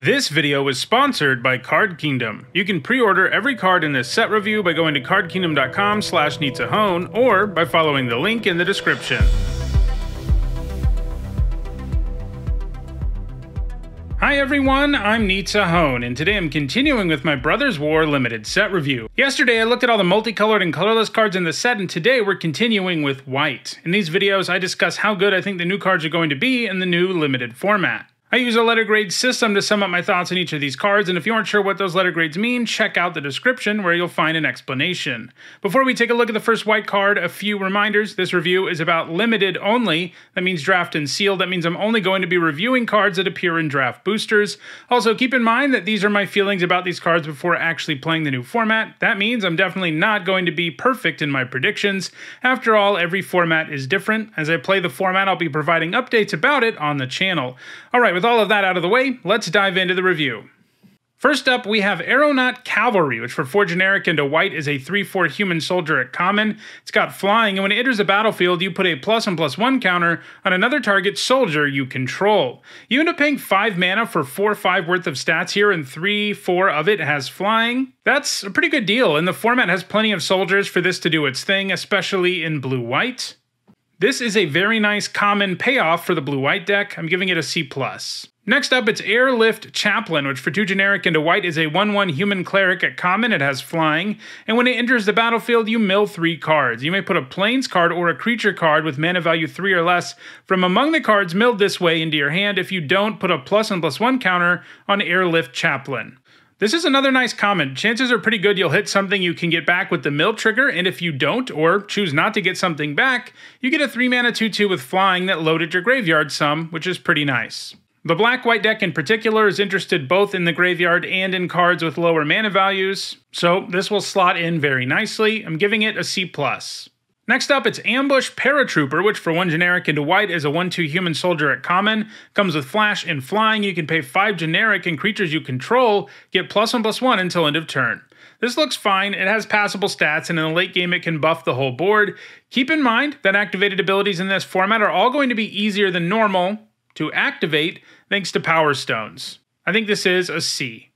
This video is sponsored by Card Kingdom. You can pre-order every card in this set review by going to cardkingdom.com/needsahone or by following the link in the description. Hi everyone, I'm Urza'S, and today I'm continuing with my Brothers War limited set review. Yesterday I looked at all the multicolored and colorless cards in the set, and today we're continuing with white. In these videos I discuss how good I think the new cards are going to be in the new limited format. I use a letter grade system to sum up my thoughts on each of these cards, and if you aren't sure what those letter grades mean, check out the description where you'll find an explanation. Before we take a look at the first white card, a few reminders. This review is about limited only. That means draft and sealed. That means I'm only going to be reviewing cards that appear in draft boosters. Also, keep in mind that these are my feelings about these cards before actually playing the new format. That means I'm definitely not going to be perfect in my predictions. After all, every format is different. As I play the format, I'll be providing updates about it on the channel. Alright, with all of that out of the way, let's dive into the review. First up, we have Aeronaut Cavalry, which for 4 generic into white is a 3/4 human soldier at common. It's got flying, and when it enters the battlefield, you put a +1/+1 counter on another target soldier you control. You end up paying 5 mana for 4/5 worth of stats here, and 3/4 of it has flying. That's a pretty good deal, and the format has plenty of soldiers for this to do its thing, especially in blue-white. This is a very nice common payoff for the blue-white deck. I'm giving it a C+. Next up, it's Airlift Chaplain, which for 2 generic into white is a 1/1 human cleric at common. It has flying, and when it enters the battlefield, you mill 3 cards. You may put a plains card or a creature card with mana value 3 or less from among the cards milled this way into your hand. If you don't, put a +1/+1 counter on Airlift Chaplain. This is another nice comment. Chances are pretty good you'll hit something you can get back with the mill trigger, and if you don't, or choose not to get something back, you get a 3 mana 2/2 with flying that loaded your graveyard some, which is pretty nice. The black-white deck in particular is interested both in the graveyard and in cards with lower mana values, so this will slot in very nicely. I'm giving it a C+. Next up, it's Ambush Paratrooper, which for 1 generic into white is a 1/2 human soldier at common. Comes with flash and flying. You can pay 5 generic, and creatures you control get +1/+1 until end of turn. This looks fine. It has passable stats, and in the late game it can buff the whole board. Keep in mind that activated abilities in this format are all going to be easier than normal to activate thanks to Power Stones. I think this is a C.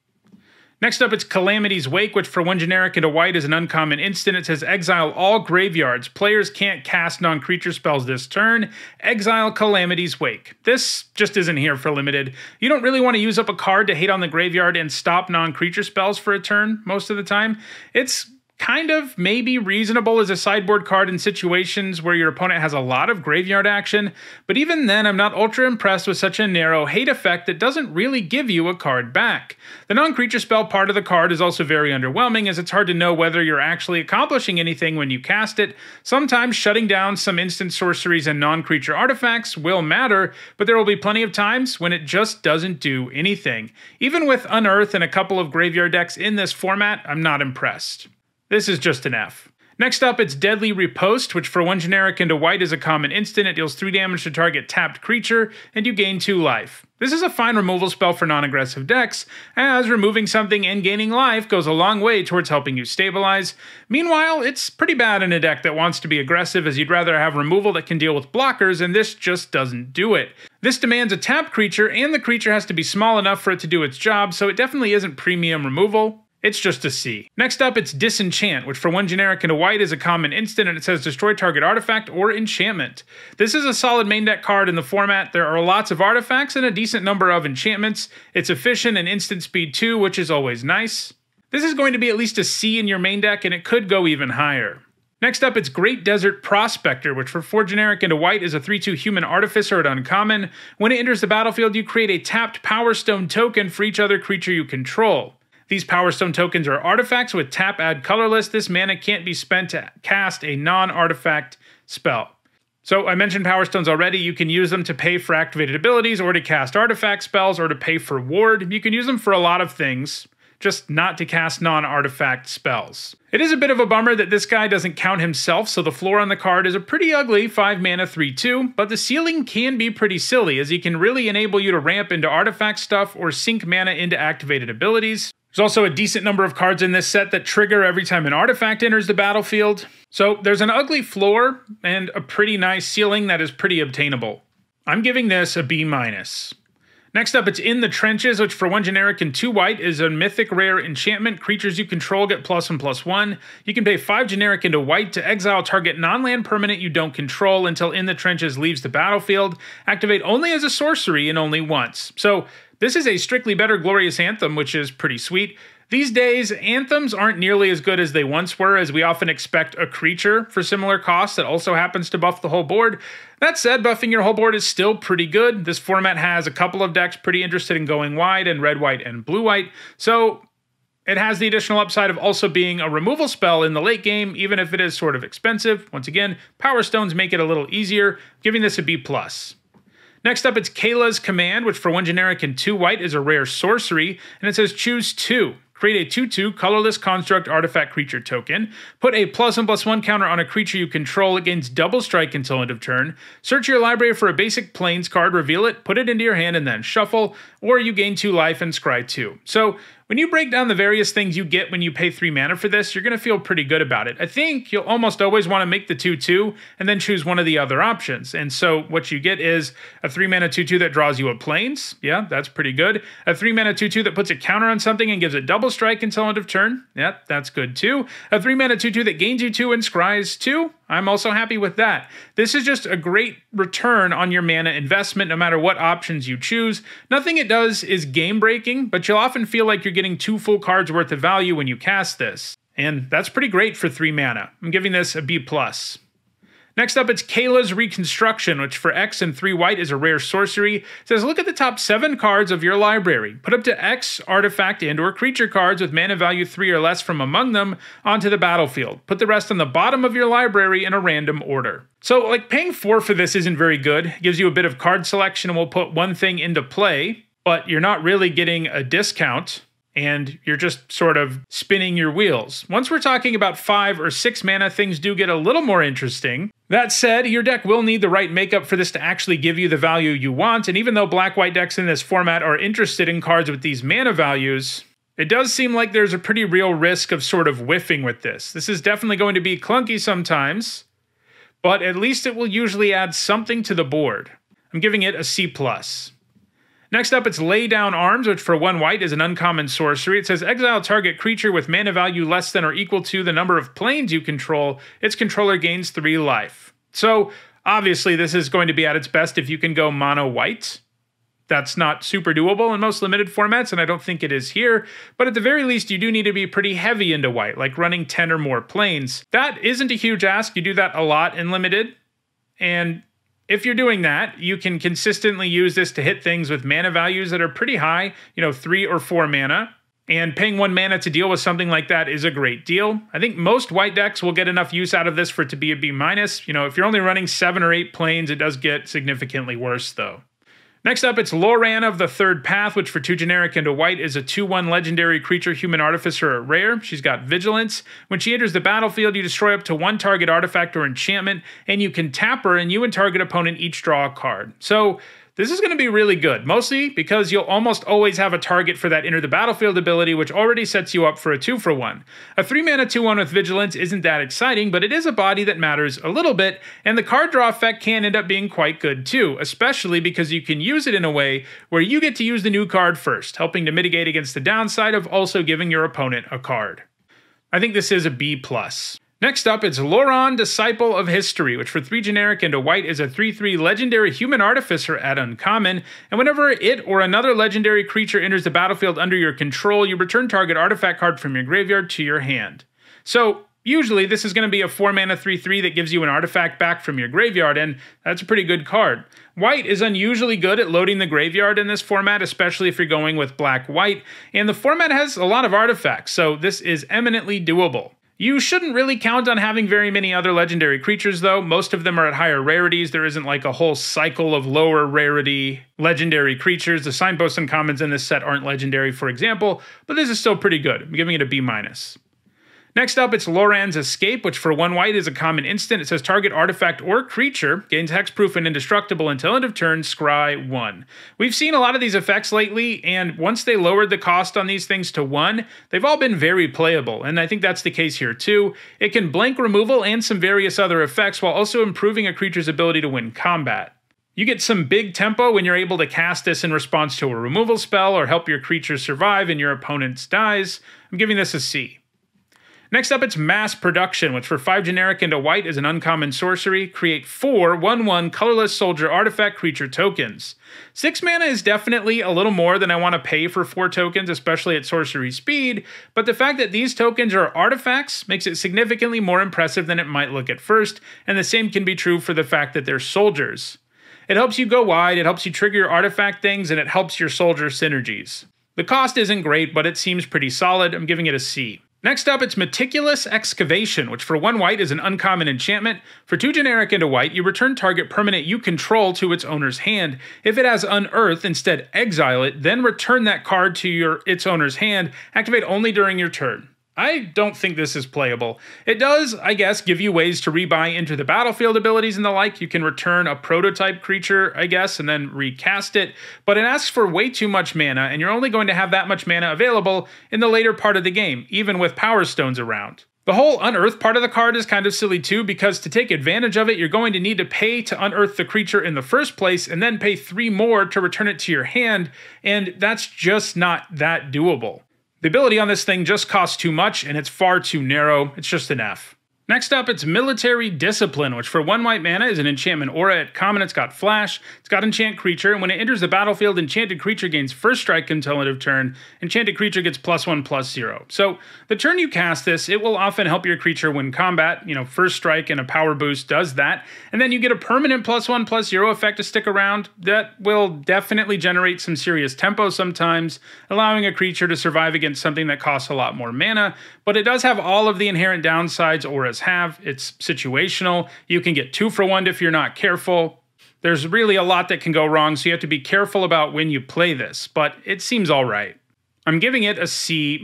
Next up, it's Calamities Wake, which for 1 generic into white is an uncommon instant. It says exile all graveyards. Players can't cast non-creature spells this turn. Exile Calamities Wake. This just isn't here for limited. You don't really want to use up a card to hate on the graveyard and stop non-creature spells for a turn most of the time. It's kind of maybe reasonable as a sideboard card in situations where your opponent has a lot of graveyard action, but even then I'm not ultra impressed with such a narrow hate effect that doesn't really give you a card back. The non-creature spell part of the card is also very underwhelming, as it's hard to know whether you're actually accomplishing anything when you cast it. Sometimes shutting down some instant sorceries and non-creature artifacts will matter, but there will be plenty of times when it just doesn't do anything. Even with Unearth and a couple of graveyard decks in this format, I'm not impressed. This is just an F. Next up, it's Deadly Riposte, which for 1 generic into white is a common instant. It deals 3 damage to target tapped creature, and you gain 2 life. This is a fine removal spell for non-aggressive decks, as removing something and gaining life goes a long way towards helping you stabilize. Meanwhile, it's pretty bad in a deck that wants to be aggressive, as you'd rather have removal that can deal with blockers, and this just doesn't do it. This demands a tapped creature, and the creature has to be small enough for it to do its job, so it definitely isn't premium removal. It's just a C. Next up, it's Disenchant, which for 1 generic into white is a common instant, and it says destroy target artifact or enchantment. This is a solid main deck card in the format. There are lots of artifacts and a decent number of enchantments. It's efficient and instant speed too, which is always nice. This is going to be at least a C in your main deck, and it could go even higher. Next up, it's Great Desert Prospector, which for 4 generic into white is a 3/2 human artificer at uncommon. When it enters the battlefield, you create a tapped Power Stone token for each other creature you control. These Power Stone tokens are artifacts with tap add colorless. This mana can't be spent to cast a non-artifact spell. So I mentioned Power Stones already. You can use them to pay for activated abilities, or to cast artifact spells, or to pay for ward. You can use them for a lot of things, just not to cast non-artifact spells. It is a bit of a bummer that this guy doesn't count himself, so the floor on the card is a pretty ugly 5 mana 3/2, but the ceiling can be pretty silly, as he can really enable you to ramp into artifact stuff or sink mana into activated abilities. There's also a decent number of cards in this set that trigger every time an artifact enters the battlefield. So there's an ugly floor and a pretty nice ceiling that is pretty obtainable. I'm giving this a B-. Next up, it's In the Trenches, which for 1 generic and 2 white is a mythic rare enchantment. Creatures you control get +1/+1. You can pay 5 generic into white to exile target non-land permanent you don't control until In the Trenches leaves the battlefield. Activate only as a sorcery and only once. So this is a strictly better Glorious Anthem, which is pretty sweet. These days, anthems aren't nearly as good as they once were, as we often expect a creature for similar costs that also happens to buff the whole board. That said, buffing your whole board is still pretty good. This format has a couple of decks pretty interested in going wide, and red, white, and blue, white. So it has the additional upside of also being a removal spell in the late game, even if it is sort of expensive. Once again, Power Stones make it a little easier, giving this a B+. Next up, it's Kayla's Command, which for 1 generic and 2 white is a rare sorcery, and it says choose 2. Create a 2/2 colorless construct artifact creature token. Put a +1/+1 counter on a creature you control. It gains double strike until end of turn. Search your library for a basic plains card, reveal it, put it into your hand, and then shuffle, or you gain 2 life and scry 2. So when you break down the various things you get when you pay 3 mana for this, you're going to feel pretty good about it. I think you'll almost always want to make the 2/2 and then choose one of the other options. And so what you get is a 3 mana 2/2 that draws you a plains. Yeah, that's pretty good. A 3 mana 2/2 that puts a counter on something and gives it double strike until end of turn. Yeah, that's good too. A 3 mana 2/2 that gains you 2 and scries 2. I'm also happy with that. This is just a great return on your mana investment no matter what options you choose. Nothing it does is game breaking, but you'll often feel like you're getting 2 full cards worth of value when you cast this. And that's pretty great for 3 mana. I'm giving this a B+. Next up, it's Kayla's Reconstruction, which for X and 3 white is a rare sorcery. It says look at the top 7 cards of your library. Put up to X artifact and or creature cards with mana value 3 or less from among them onto the battlefield. Put the rest on the bottom of your library in a random order. So like paying 4 for this isn't very good. It gives you a bit of card selection and will put one thing into play, but you're not really getting a discount. And you're just sort of spinning your wheels. Once we're talking about 5 or 6 mana, things do get a little more interesting. That said, your deck will need the right makeup for this to actually give you the value you want, and even though black-white decks in this format are interested in cards with these mana values, it does seem like there's a pretty real risk of sort of whiffing with this. This is definitely going to be clunky sometimes, but at least it will usually add something to the board. I'm giving it a C+. Next up, it's Lay Down Arms, which for 1 white is an uncommon sorcery. It says exile target creature with mana value less than or equal to the number of planes you control. Its controller gains 3 life. So obviously this is going to be at its best if you can go mono white. That's not super doable in most limited formats, and I don't think it is here. But at the very least, you do need to be pretty heavy into white, like running 10 or more planes. That isn't a huge ask. You do that a lot in limited. And if you're doing that, you can consistently use this to hit things with mana values that are pretty high, 3 or 4 mana. And paying 1 mana to deal with something like that is a great deal. I think most white decks will get enough use out of this for it to be a B-. If you're only running 7 or 8 planes, it does get significantly worse though. Next up, it's Loran of the Third Path, which for 2 generic and a white is a 2/1 legendary creature, human artificer at rare. She's got vigilance. When she enters the battlefield, you destroy up to 1 target artifact or enchantment, and you can tap her, and you and target opponent each draw a card. So this is going to be really good, mostly because you'll almost always have a target for that enter the battlefield ability, which already sets you up for a 2-for-1. A 3 mana 2/1 with vigilance isn't that exciting, but it is a body that matters a little bit, and the card draw effect can end up being quite good too, especially because you can use it in a way where you get to use the new card first, helping to mitigate against the downside of also giving your opponent a card. I think this is a B+. Next up, it's Loran, Disciple of History, which for 3 generic and a white is a 3/3 legendary human artificer at uncommon, and whenever it or another legendary creature enters the battlefield under your control, you return target artifact card from your graveyard to your hand. So usually this is going to be a 4 mana 3/3 that gives you an artifact back from your graveyard, and that's a pretty good card. White is unusually good at loading the graveyard in this format, especially if you're going with black-white, and the format has a lot of artifacts, so this is eminently doable. You shouldn't really count on having very many other legendary creatures though. Most of them are at higher rarities. There isn't like a whole cycle of lower rarity legendary creatures. The signposts and commons in this set aren't legendary, for example, but this is still pretty good. I'm giving it a B-. Next up, it's Loran's Escape, which for 1 white is a common instant. It says target artifact or creature gains hexproof and indestructible until end of turn, scry 1. We've seen a lot of these effects lately, and once they lowered the cost on these things to 1, they've all been very playable, and I think that's the case here too. It can blank removal and some various other effects while also improving a creature's ability to win combat. You get some big tempo when you're able to cast this in response to a removal spell or help your creature survive and your opponent's dies. I'm giving this a C. Next up, it's Mass Production, which for 5 generic into white is an uncommon sorcery. Create 4 1/1 colorless soldier artifact creature tokens. 6 mana is definitely a little more than I want to pay for 4 tokens, especially at sorcery speed, but the fact that these tokens are artifacts makes it significantly more impressive than it might look at first, and the same can be true for the fact that they're soldiers. It helps you go wide, it helps you trigger your artifact things, and it helps your soldier synergies. The cost isn't great, but it seems pretty solid. I'm giving it a C. Next up, it's Meticulous Excavation, which for 1 white is an uncommon enchantment. For 2 generic into white, you return target permanent you control to its owner's hand. If it has Unearth, instead exile it, then return that card to its owner's hand. Activate only during your turn. I don't think this is playable. It does, I guess, give you ways to rebuy into the battlefield abilities and the like. You can return a prototype creature, I guess, and then recast it, but it asks for way too much mana, and you're only going to have that much mana available in the later part of the game, even with Power Stones around. The whole Unearth part of the card is kind of silly too, because to take advantage of it, you're going to need to pay to unearth the creature in the first place, and then pay 3 more to return it to your hand, and that's just not that doable. The ability on this thing just costs too much, and it's far too narrow. It's just an F. Next up, it's Military Discipline, which for 1 white mana is an enchantment aura. At common, it's got flash, it's got enchant creature, and when it enters the battlefield, enchanted creature gains first strike until end of turn. Enchanted creature gets +1/+0. So the turn you cast this, it will often help your creature win combat. First strike and a power boost does that. And then you get a permanent +1/+0 effect to stick around. That will definitely generate some serious tempo sometimes, allowing a creature to survive against something that costs a lot more mana. But it does have all of the inherent downsides auras have. It's situational. You can get 2 for 1 if you're not careful. There's really a lot that can go wrong, so you have to be careful about when you play this, but it seems all right. I'm giving it a C-.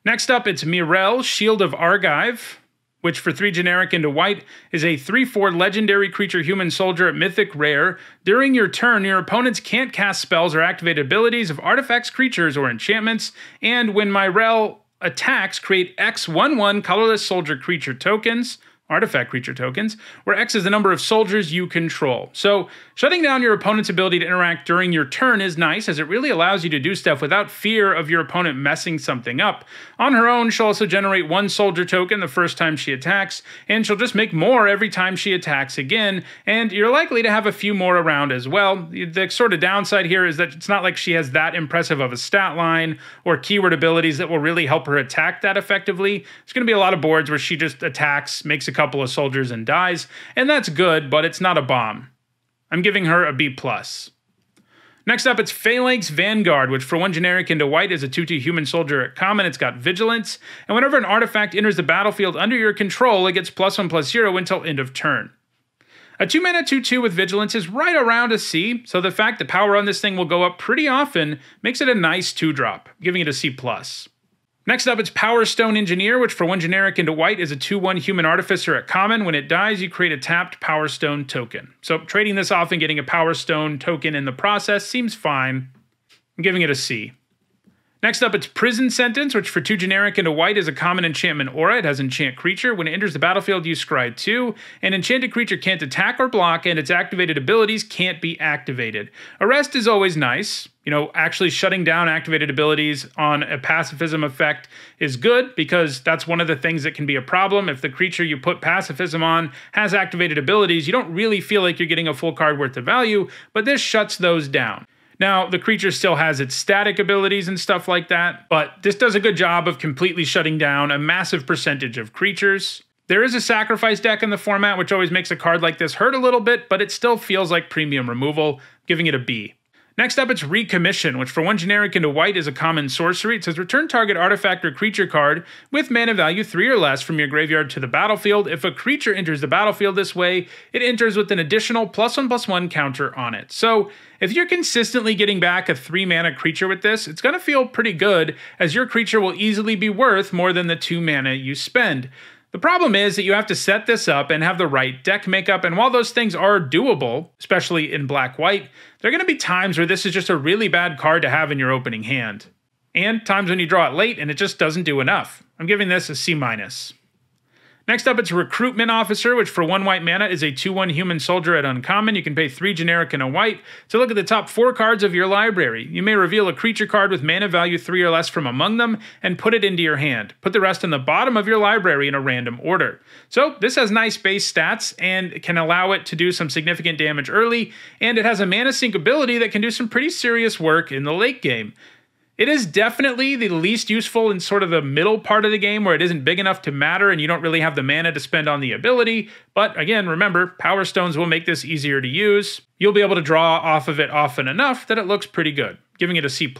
Next up, it's Mirel, Shield of Argive, which for 3 generic into white is a 3/4 legendary creature human soldier at Mythic Rare. During your turn, your opponents can't cast spells or activate abilities of artifacts, creatures, or enchantments, and when Mirel attacks, create X 1/1 colorless soldier creature tokens, artifact creature tokens, where X is the number of soldiers you control. So shutting down your opponent's ability to interact during your turn is nice, as it really allows you to do stuff without fear of your opponent messing something up. On her own, she'll also generate 1 soldier token the first time she attacks, and she'll just make more every time she attacks again, and you're likely to have a few more around as well. The sort of downside here is that it's not like she has that impressive of a stat line or keyword abilities that will really help her attack that effectively. There's going to be a lot of boards where she just attacks, makes a couple of soldiers and dies, and that's good, but it's not a bomb. I'm giving her a B+. Next up, it's Phalanx Vanguard, which for 1 generic into white is a 2/2 human soldier at common. It's got vigilance, and whenever an artifact enters the battlefield under your control, it gets +1/+0 until end of turn. A 2 mana 2/2 with vigilance is right around a C, so the fact that power on this thing will go up pretty often makes it a nice 2-drop, giving it a C+. Next up, it's Power Stone Engineer, which for 1 generic into white is a 2/1 human artificer at common. When it dies, you create a tapped Power Stone token. So trading this off and getting a Power Stone token in the process seems fine. I'm giving it a C. Next up, it's Prison Sentence, which for 2 generic into white is a common enchantment aura. It has enchant creature. When it enters the battlefield, you scry 2. An enchanted creature can't attack or block, and its activated abilities can't be activated. Arrest is always nice. Actually shutting down activated abilities on a pacifism effect is good, because that's one of the things that can be a problem. If the creature you put pacifism on has activated abilities, you don't really feel like you're getting a full card worth of value, but this shuts those down. Now, the creature still has its static abilities and stuff like that, but this does a good job of completely shutting down a massive percentage of creatures. There is a sacrifice deck in the format, which always makes a card like this hurt a little bit, but it still feels like premium removal, giving it a B. Next up, it's Recommission, which for 1 generic into white is a common sorcery. It says return target artifact or creature card with mana value 3 or less from your graveyard to the battlefield. If a creature enters the battlefield this way, it enters with an additional +1/+1 counter on it. So if you're consistently getting back a 3 mana creature with this, it's going to feel pretty good, as your creature will easily be worth more than the 2 mana you spend. The problem is that you have to set this up and have the right deck makeup, and while those things are doable, especially in black-white, there are going to be times where this is just a really bad card to have in your opening hand. And times when you draw it late and it just doesn't do enough. I'm giving this a C-. Next up, it's Recruitment Officer, which for 1 white mana is a 2/1 human soldier at uncommon. You can pay 3 generic and a white to look at the top 4 cards of your library. You may reveal a creature card with mana value 3 or less from among them and put it into your hand. Put the rest in the bottom of your library in a random order. So this has nice base stats and can allow it to do some significant damage early, and it has a mana sink ability that can do some pretty serious work in the late game. It is definitely the least useful in sort of the middle part of the game where it isn't big enough to matter and you don't really have the mana to spend on the ability. But again, remember, Power Stones will make this easier to use. You'll be able to draw off of it often enough that it looks pretty good, giving it a C+.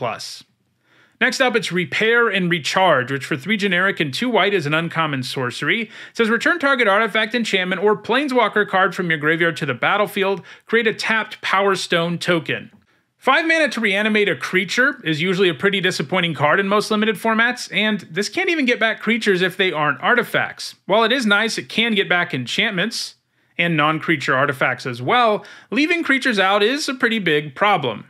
Next up, it's Repair and Recharge, which for 3 generic and 2 white is an uncommon sorcery. It says return target artifact, enchantment, or planeswalker card from your graveyard to the battlefield. Create a tapped Power Stone token. 5 mana to reanimate a creature is usually a pretty disappointing card in most limited formats, and this can't even get back creatures if they aren't artifacts. While it is nice, it can get back enchantments, and non-creature artifacts as well. Leaving creatures out is a pretty big problem,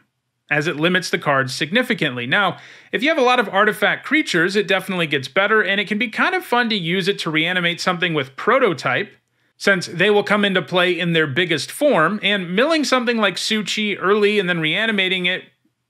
as it limits the cards significantly. Now, if you have a lot of artifact creatures, it definitely gets better, and it can be kind of fun to use it to reanimate something with Prototype, since they will come into play in their biggest form, and milling something like Suchi early and then reanimating it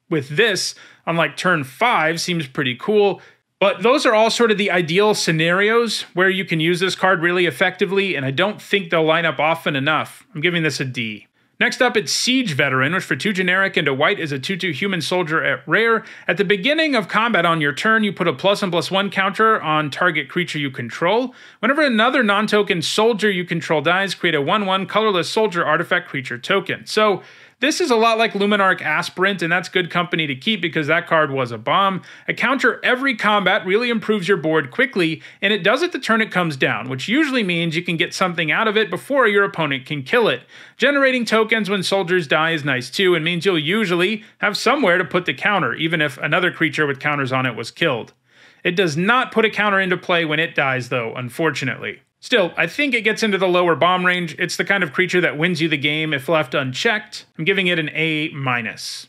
with this on like turn 5 seems pretty cool. But those are all sort of the ideal scenarios where you can use this card really effectively, and I don't think they'll line up often enough. I'm giving this a D. Next up, it's Siege Veteran, which for 2 generic and a white is a 2/2 human soldier at rare. At the beginning of combat on your turn, you put a +1/+1 counter on target creature you control. Whenever another non-token soldier you control dies, create a 1/1 colorless soldier artifact creature token. So this is a lot like Luminarch Aspirant, and that's good company to keep because that card was a bomb. A counter every combat really improves your board quickly, and it does it the turn it comes down, which usually means you can get something out of it before your opponent can kill it. Generating tokens when soldiers die is nice too, and means you'll usually have somewhere to put the counter, even if another creature with counters on it was killed. It does not put a counter into play when it dies though, unfortunately. Still, I think it gets into the lower bomb range. It's the kind of creature that wins you the game if left unchecked. I'm giving it an A-.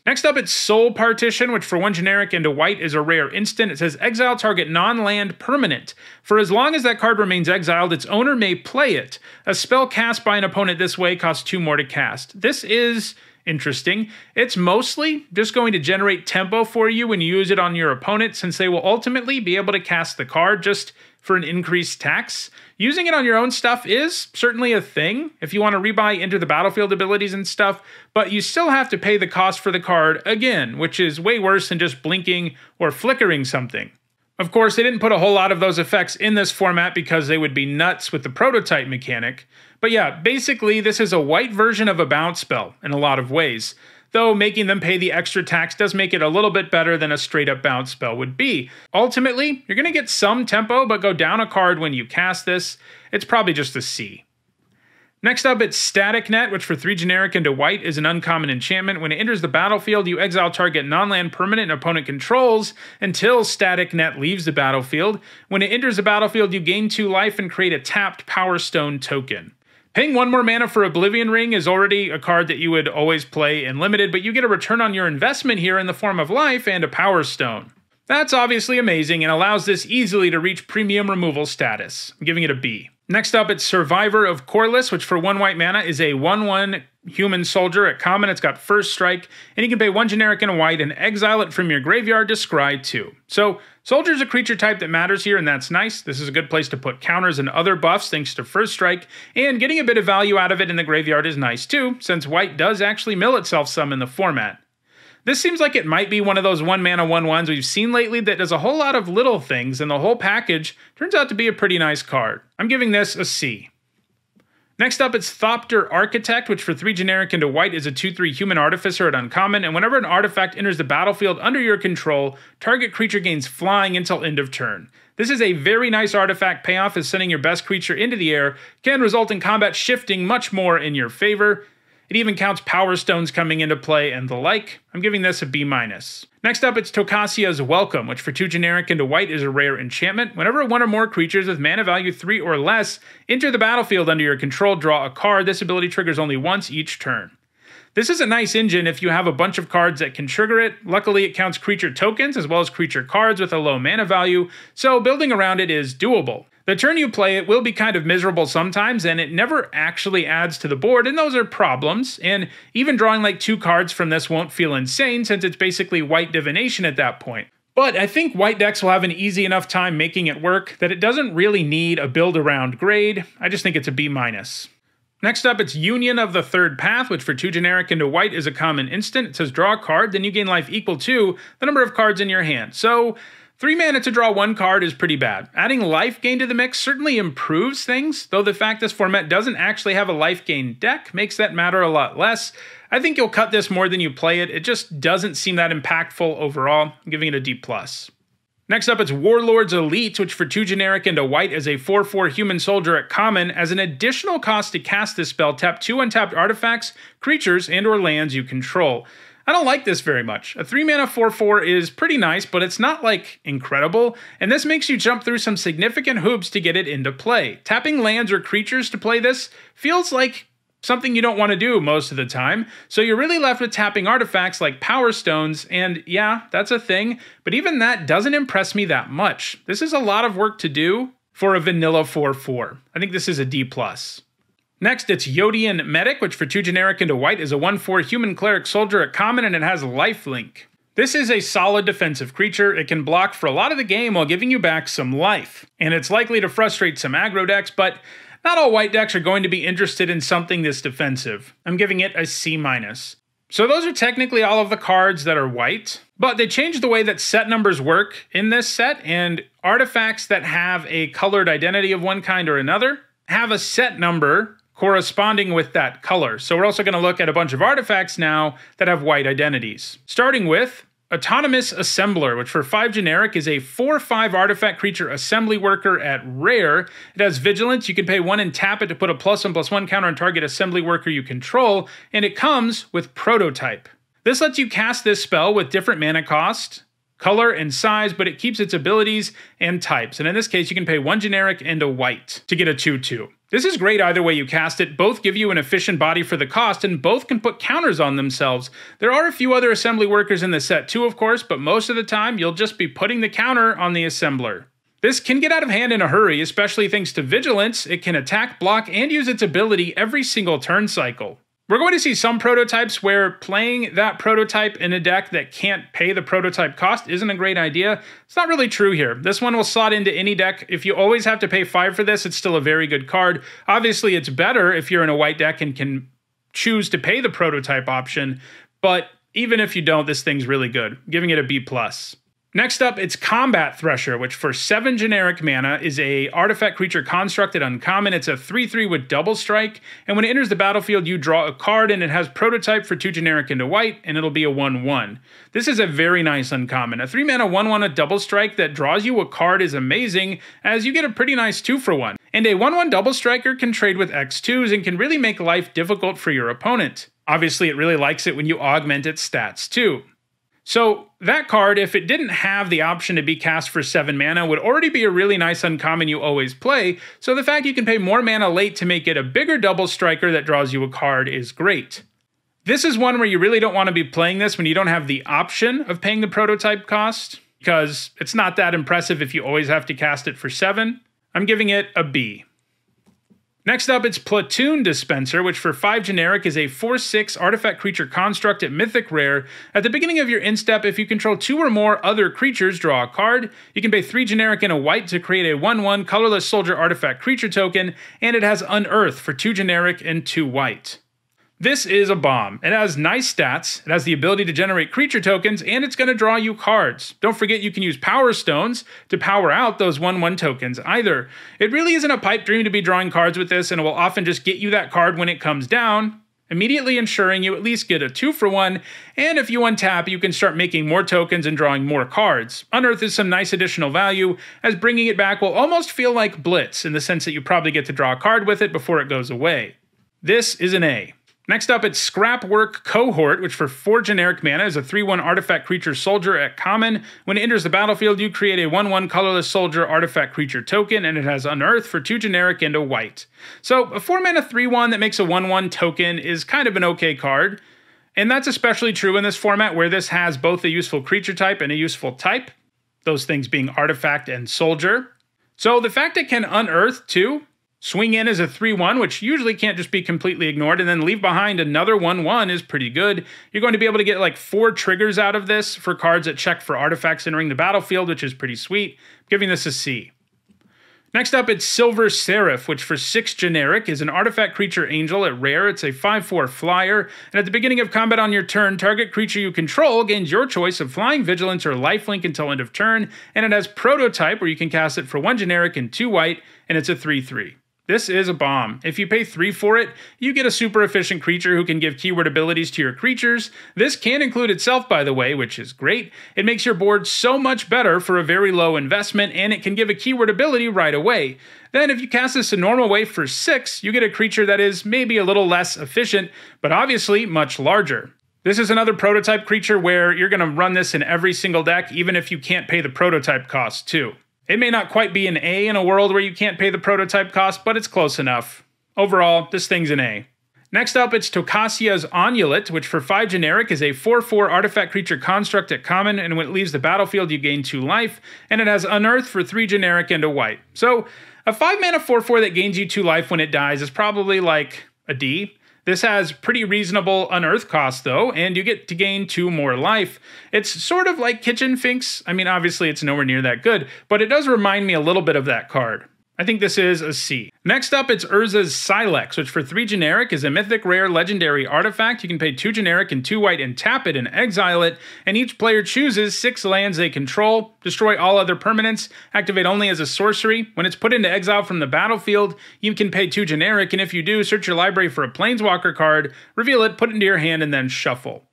Next up, it's Soul Partition, which for 1 generic and a white is a rare instant. It says exile target non-land permanent. For as long as that card remains exiled, its owner may play it. A spell cast by an opponent this way costs 2 more to cast. This is interesting. It's mostly just going to generate tempo for you when you use it on your opponent, since they will ultimately be able to cast the card just for an increased tax. Using it on your own stuff is certainly a thing if you want to rebuy Enter the Battlefield abilities and stuff, but you still have to pay the cost for the card again, which is way worse than just blinking or flickering something. Of course, they didn't put a whole lot of those effects in this format because they would be nuts with the Prototype mechanic. But yeah, basically this is a white version of a bounce spell in a lot of ways. Though making them pay the extra tax does make it a little bit better than a straight-up bounce spell would be. Ultimately, you're going to get some tempo, but go down a card when you cast this. It's probably just a C. Next up, it's Static Net, which for 3 generic and a white is an uncommon enchantment. When it enters the battlefield, you exile target non-land permanent an opponent controls until Static Net leaves the battlefield. When it enters the battlefield, you gain 2 life and create a tapped Power Stone token. Paying 1 more mana for Oblivion Ring is already a card that you would always play in Limited, but you get a return on your investment here in the form of life and a Power Stone. That's obviously amazing and allows this easily to reach premium removal status. I'm giving it a B. Next up, it's Survivor of Corliss, which for 1 white mana is a 1/1 human soldier at common. It's got first strike, and you can pay 1 generic and a white and exile it from your graveyard to scry 2. So, soldier is a creature type that matters here, and that's nice. This is a good place to put counters and other buffs thanks to first strike, and getting a bit of value out of it in the graveyard is nice too, since white does actually mill itself some in the format. This seems like it might be one of those 1 mana 1/1s we've seen lately that does a whole lot of little things, and the whole package turns out to be a pretty nice card. I'm giving this a C. Next up, it's Thopter Architect, which for 3 generic and a white is a 2/3 human artificer at uncommon, and whenever an artifact enters the battlefield under your control, target creature gains flying until end of turn. This is a very nice artifact payoff, as sending your best creature into the air can result in combat shifting much more in your favor. It even counts Power Stones coming into play and the like. I'm giving this a B-. Next up, it's Tocasia's Welcome, which for 2 generic and a white is a rare enchantment. Whenever 1 or more creatures with mana value 3 or less enter the battlefield under your control, draw a card. This ability triggers only once each turn. This is a nice engine if you have a bunch of cards that can trigger it. Luckily, it counts creature tokens as well as creature cards with a low mana value, so building around it is doable. The turn you play it will be kind of miserable sometimes, and it never actually adds to the board, and those are problems. And even drawing like 2 cards from this won't feel insane, since it's basically white divination at that point. But I think white decks will have an easy enough time making it work that it doesn't really need a build around grade. I just think it's a B-. Next up, it's Union of the Third Path, which for 2 generic into white is a common instant. It says draw a card, then you gain life equal to the number of cards in your hand. So 3 mana to draw 1 card is pretty bad. Adding life gain to the mix certainly improves things, though the fact this format doesn't actually have a life gain deck makes that matter a lot less. I think you'll cut this more than you play it. It just doesn't seem that impactful overall. I'm giving it a D+. Next up, it's Warlord's Elite, which for 2 generic into white is a 4/4 human soldier at common. As an additional cost to cast this spell, tap 2 untapped artifacts, creatures, and/or lands you control. I don't like this very much. A 3 mana 4/4 is pretty nice, but it's not like incredible, and this makes you jump through some significant hoops to get it into play. Tapping lands or creatures to play this feels like something you don't want to do most of the time, so you're really left with tapping artifacts like Power Stones, and yeah, that's a thing, but even that doesn't impress me that much. This is a lot of work to do for a vanilla 4/4. I think this is a D+. Next, it's Yodian Medic, which for 2 generic into white is a 1/4 human cleric soldier at common, and it has lifelink. This is a solid defensive creature. It can block for a lot of the game while giving you back some life, and it's likely to frustrate some aggro decks, but not all white decks are going to be interested in something this defensive. I'm giving it a C-. So those are technically all of the cards that are white, but they changed the way that set numbers work in this set, and artifacts that have a colored identity of one kind or another have a set number corresponding with that color. So we're also going to look at a bunch of artifacts now that have white identities. Starting with Autonomous Assembler, which for 5 generic is a 4/5 artifact creature assembly worker at rare. It has vigilance. You can pay 1 and tap it to put a +1/+1 counter on target assembly worker you control, and it comes with Prototype. This lets you cast this spell with different mana cost, color, and size, but it keeps its abilities and types. And in this case, you can pay 1 generic and a white to get a 2/2. This is great either way you cast it. Both give you an efficient body for the cost, and both can put counters on themselves. There are a few other assembly workers in the set too, of course, but most of the time, you'll just be putting the counter on the assembler. This can get out of hand in a hurry, especially thanks to Vigilance. It can attack, block, and use its ability every single turn cycle. We're going to see some prototypes where playing that prototype in a deck that can't pay the prototype cost isn't a great idea. It's not really true here. This one will slot into any deck. If you always have to pay 5 for this, it's still a very good card. Obviously, it's better if you're in a white deck and can choose to pay the prototype option, but even if you don't, this thing's really good. I'm giving it a B+. Next up, it's Combat Thresher, which for 7 generic mana is a artifact creature constructed uncommon. It's a 3/3 with double strike, and when it enters the battlefield, you draw a card, and it has Prototype for 2 generic into white, and it'll be a 1/1. This is a very nice uncommon. A 3 mana 1/1 with double strike that draws you a card is amazing, as you get a pretty nice 2-for-1. And a 1/1 double striker can trade with X2s and can really make life difficult for your opponent. Obviously, it really likes it when you augment its stats too. So that card, if it didn't have the option to be cast for 7 mana, would already be a really nice uncommon you always play, so the fact you can pay more mana late to make it a bigger double striker that draws you a card is great. This is one where you really don't want to be playing this when you don't have the option of paying the prototype cost, because it's not that impressive if you always have to cast it for 7. I'm giving it a B. Next up, it's Platoon Dispenser, which for 5 generic is a 4/6 artifact creature construct at Mythic Rare. At the beginning of your end step, if you control 2 or more other creatures, draw a card. You can pay 3 generic and a white to create a 1/1 colorless soldier artifact creature token, and it has Unearth for 2 generic and 2 white. This is a bomb. It has nice stats, it has the ability to generate creature tokens, and it's going to draw you cards. Don't forget you can use Power Stones to power out those 1/1 tokens either. It really isn't a pipe dream to be drawing cards with this, and it will often just get you that card when it comes down, immediately ensuring you at least get a 2-for-1, and if you untap, you can start making more tokens and drawing more cards. Unearth is some nice additional value, as bringing it back will almost feel like Blitz, in the sense that you probably get to draw a card with it before it goes away. This is an A. Next up, it's Scrapwork Cohort, which for 4 generic mana is a 3/1 artifact creature soldier at common. When it enters the battlefield, you create a 1/1 colorless soldier artifact creature token, and it has Unearth for 2 generic and a white. So a 4 mana 3/1 that makes a 1/1 token is kind of an okay card. And that's especially true in this format where this has both a useful creature type and a useful type, those things being artifact and soldier. So the fact it can unearth too, swing in as a 3/1, which usually can't just be completely ignored, and then leave behind another 1/1 is pretty good. You're going to be able to get like 4 triggers out of this for cards that check for artifacts entering the battlefield, which is pretty sweet. I'm giving this a C. Next up, it's Silver Seraph, which for 6 generic is an artifact creature angel at rare. It's a 5/4 flyer, and at the beginning of combat on your turn, target creature you control gains your choice of flying, vigilance, or lifelink until end of turn, and it has prototype where you can cast it for 1 generic and 2 white, and it's a 3/3. This is a bomb. If you pay 3 for it, you get a super efficient creature who can give keyword abilities to your creatures. This can include itself, by the way, which is great. It makes your board so much better for a very low investment, and it can give a keyword ability right away. Then if you cast this a normal way for 6, you get a creature that is maybe a little less efficient, but obviously much larger. This is another prototype creature where you're going to run this in every single deck, even if you can't pay the prototype cost too. It may not quite be an A in a world where you can't pay the prototype cost, but it's close enough. Overall, this thing's an A. Next up, it's Tocasia's Onulet, which for 5 generic is a 4/4 artifact creature construct at common, and when it leaves the battlefield, you gain 2 life, and it has Unearth for 3 generic and a white. So, a 5 mana 4/4 that gains you 2 life when it dies is probably like a D. This has pretty reasonable unearth cost though, and you get to gain 2 more life. It's sort of like Kitchen Finks. I mean, obviously it's nowhere near that good, but it does remind me a little bit of that card. I think this is a C. Next up, it's Urza'S Silex, which for 3 generic is a mythic rare legendary artifact. You can pay 2 generic and 2 white and tap it and exile it, and each player chooses 6 lands they control, destroy all other permanents, activate only as a sorcery. When it's put into exile from the battlefield, you can pay 2 generic, and if you do, search your library for a planeswalker card, reveal it, put it into your hand, and then shuffle.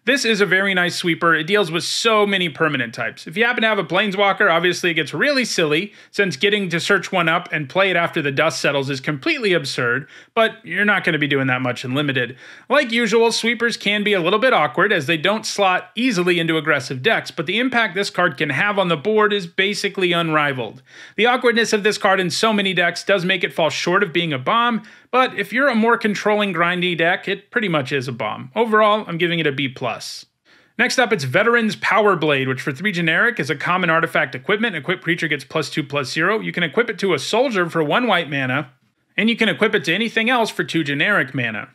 This is a very nice sweeper. It deals with so many permanent types. If you happen to have a Planeswalker, obviously it gets really silly, since getting to search one up and play it after the dust settles is completely absurd, but you're not going to be doing that much in Limited. Like usual, sweepers can be a little bit awkward as they don't slot easily into aggressive decks, but the impact this card can have on the board is basically unrivaled. The awkwardness of this card in so many decks does make it fall short of being a bomb, but if you're a more controlling, grindy deck, it pretty much is a bomb. Overall, I'm giving it a B+. Next up, it's Veteran's Power Blade, which for 3 generic is a common artifact equipment. Equipped creature gets +2/+0. You can equip it to a soldier for 1 white mana, and you can equip it to anything else for 2 generic mana.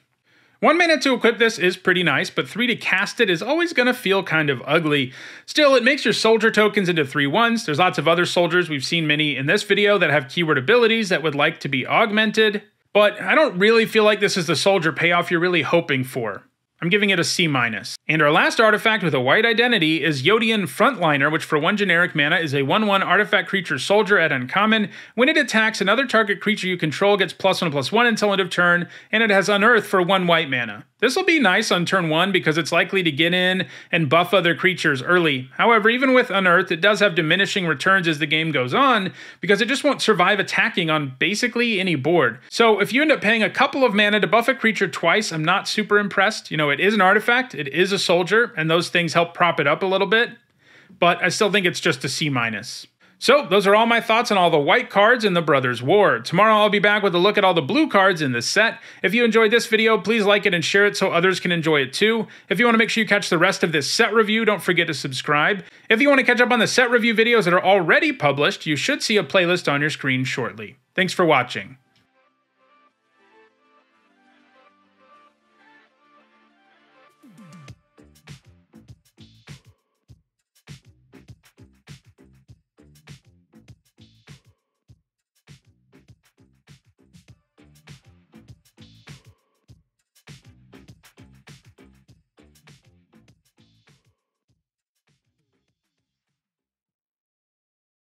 1 mana to equip this is pretty nice, but 3 to cast it is always going to feel kind of ugly. Still, it makes your soldier tokens into 3/1s. There's lots of other soldiers, we've seen many in this video, that have keyword abilities that would like to be augmented. But I don't really feel like this is the soldier payoff you're really hoping for. I'm giving it a C-. And our last artifact with a white identity is Yodian Frontliner, which for 1 generic mana is a 1/1 artifact creature soldier at uncommon. When it attacks, another target creature you control gets +1/+1 until end of turn, and it has Unearth for 1 white mana. This will be nice on turn 1 because it's likely to get in and buff other creatures early. However, even with Unearth, it does have diminishing returns as the game goes on because it just won't survive attacking on basically any board. So if you end up paying a couple of mana to buff a creature twice, I'm not super impressed. You know, it is an artifact, it is a soldier, and those things help prop it up a little bit, but I still think it's just a C-. So, those are all my thoughts on all the white cards in the Brothers' War. Tomorrow I'll be back with a look at all the blue cards in this set. If you enjoyed this video, please like it and share it so others can enjoy it too. If you want to make sure you catch the rest of this set review, don't forget to subscribe. If you want to catch up on the set review videos that are already published, you should see a playlist on your screen shortly. Thanks for watching.